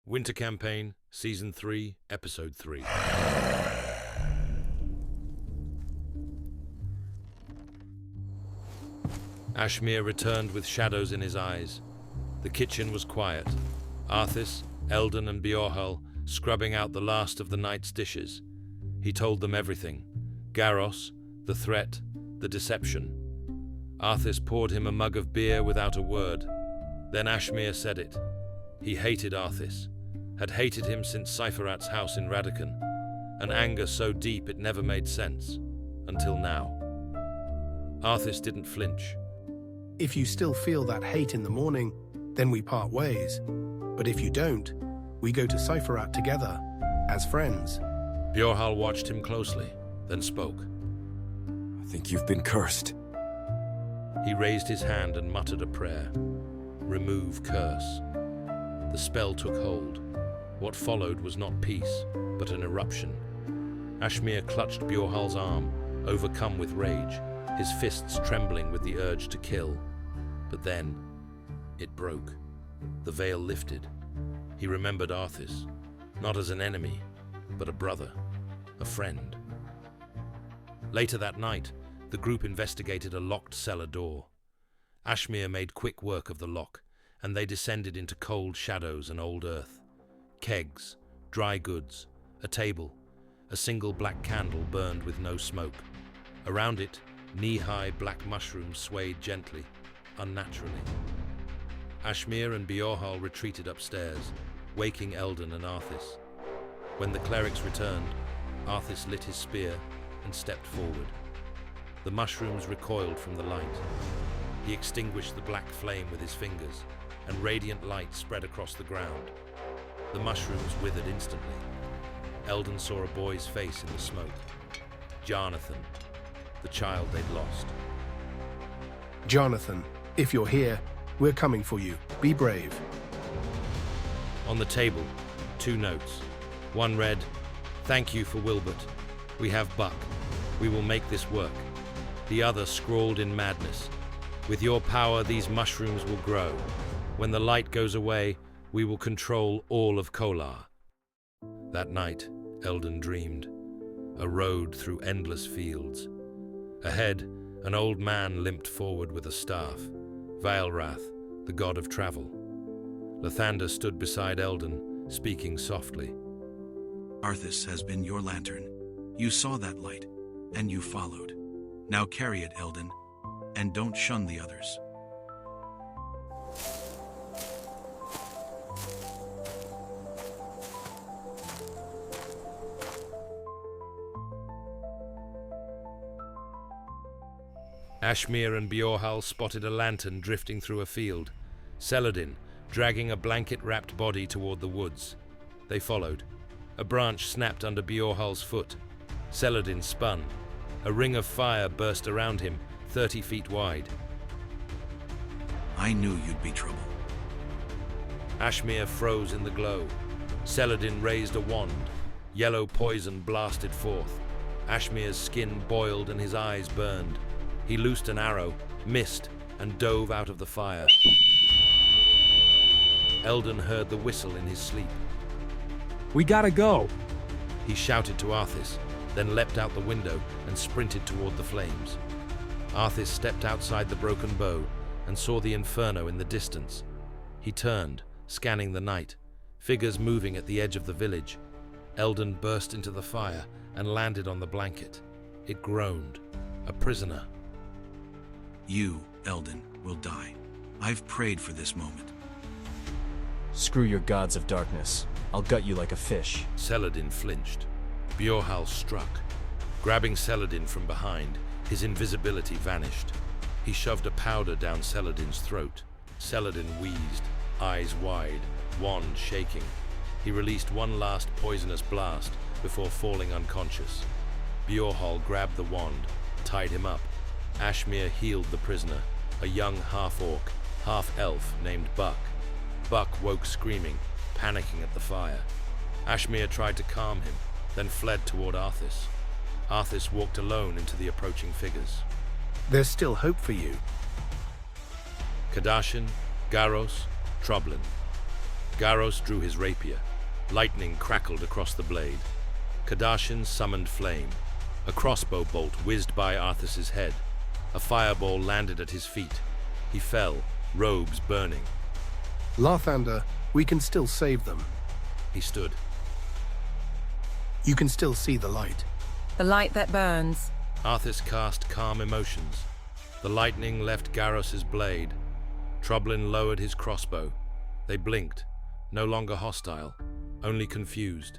Winter Campaign, Season 3, Episode 3. Ashmere returned with shadows in his eyes. The kitchen was quiet. Arthas, Eldon and Bjorhul scrubbing out the last of the night's dishes. He told them everything. Garros, the threat, the deception. Arthas poured him a mug of beer without a word. Then Ashmere said it. He hated Arthas, had hated him since Cypherat's house in Radakan, an anger so deep it never made sense, until now. Arthas didn't flinch. If you still feel that hate in the morning, then we part ways. But if you don't, we go to Cypherat together, as friends. Bjorhul watched him closely, then spoke. I think you've been cursed. He raised his hand and muttered a prayer. Remove curse. The spell took hold. What followed was not peace, but an eruption. Ashmere clutched Bjorhul's arm, overcome with rage, his fists trembling with the urge to kill. But then, it broke. The veil lifted. He remembered Arthas, not as an enemy, but a brother, a friend. Later that night, the group investigated a locked cellar door. Ashmere made quick work of the lock, and they descended into cold shadows and old earth. Kegs, dry goods, a table, a single black candle burned with no smoke. Around it, knee-high black mushrooms swayed gently, unnaturally. Ashmere and Bjorhul retreated upstairs, waking Eldon and Arthas. When the clerics returned, Arthas lit his spear and stepped forward. The mushrooms recoiled from the light. He extinguished the black flame with his fingers, and radiant light spread across the ground. The mushrooms withered instantly. Eldon saw a boy's face in the smoke. Jonathan, the child they'd lost. Jonathan, if you're here, we're coming for you. Be brave. On the table, 2 notes. One read, "Thank you for Wilbert. We have Buck. We will make this work." The other scrawled in madness, "With your power, these mushrooms will grow. When the light goes away, we will control all of Kolar." That night, Eldon dreamed. A road through endless fields. Ahead, an old man limped forward with a staff. Vaelrath, the god of travel. Lathander stood beside Eldon, speaking softly. Arthas has been your lantern. You saw that light, and you followed. Now carry it, Eldon, and don't shun the others. Ashmere and Bjorhul spotted a lantern drifting through a field. Selodin, dragging a blanket-wrapped body toward the woods. They followed. A branch snapped under Bjorhul's foot. Selodin spun. A ring of fire burst around him, 30 feet wide. I knew you'd be trouble. Ashmere froze in the glow. Selodin raised a wand. Yellow poison blasted forth. Ashmere's skin boiled and his eyes burned. He loosed an arrow, missed, and dove out of the fire. Eldon heard the whistle in his sleep. We gotta go! He shouted to Arthas, then leapt out the window and sprinted toward the flames. Arthas stepped outside the broken bow and saw the inferno in the distance. He turned, scanning the night, figures moving at the edge of the village. Eldon burst into the fire and landed on the blanket. It groaned. A prisoner. You, Eldon, will die. I've prayed for this moment. Screw your gods of darkness. I'll gut you like a fish. Selodin flinched. Bjorhul struck. Grabbing Selodin from behind, his invisibility vanished. He shoved a powder down Selodin's throat. Selodin wheezed, eyes wide, wand shaking. He released one last poisonous blast before falling unconscious. Bjorhul grabbed the wand, tied him up. Ashmere healed the prisoner, a young half-orc, half-elf named Buck. Buck woke screaming, panicking at the fire. Ashmere tried to calm him, then fled toward Arthas. Arthas walked alone into the approaching figures. There's still hope for you. Kadashin, Garros, Troblin. Garros drew his rapier. Lightning crackled across the blade. Kadashin summoned flame. A crossbow bolt whizzed by Arthas's head. A fireball landed at his feet. He fell, robes burning. Lathander, we can still save them. He stood. You can still see the light. The light that burns. Arthas cast calm emotions. The lightning left Garros's blade. Trublin lowered his crossbow. They blinked, no longer hostile, only confused.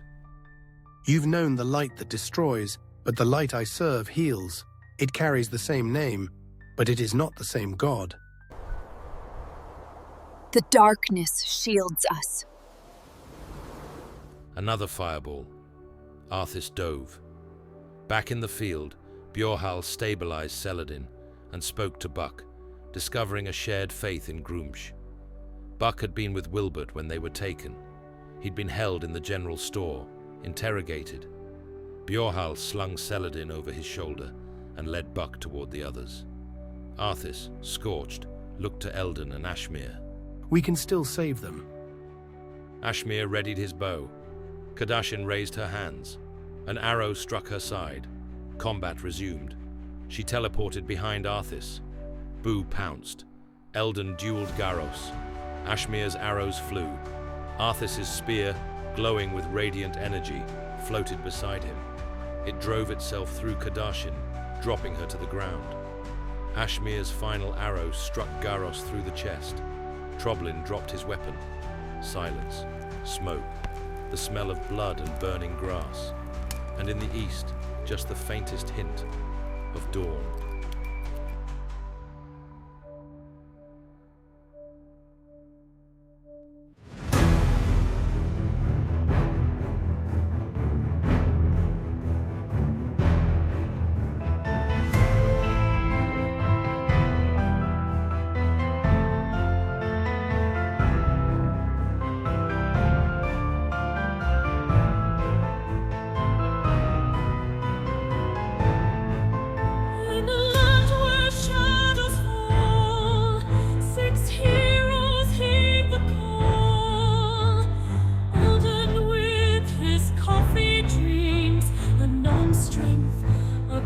You've known the light that destroys, but the light I serve heals. It carries the same name, but it is not the same God. The darkness shields us. Another fireball. Arthas dove. Back in the field, Bjorhal stabilized Selodin and spoke to Buck, discovering a shared faith in Grumsh. Buck had been with Wilbert when they were taken. He'd been held in the general store, interrogated. Bjorhal slung Selodin over his shoulder and led Buck toward the others. Arthas, scorched, looked to Eldon and Ashmere. We can still save them. Ashmere readied his bow. Kadashin raised her hands. An arrow struck her side. Combat resumed. She teleported behind Arthas. Bu pounced. Eldon dueled Garros. Ashmere's arrows flew. Arthas's spear, glowing with radiant energy, floated beside him. It drove itself through Kadashin, dropping her to the ground. Ashmere's final arrow struck Garros through the chest. Trublin dropped his weapon. Silence. Smoke. The smell of blood and burning grass. And in the east, just the faintest hint of dawn.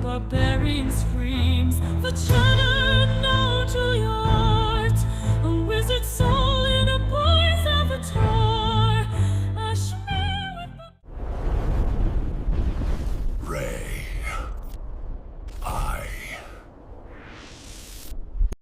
Barbarian screams, the child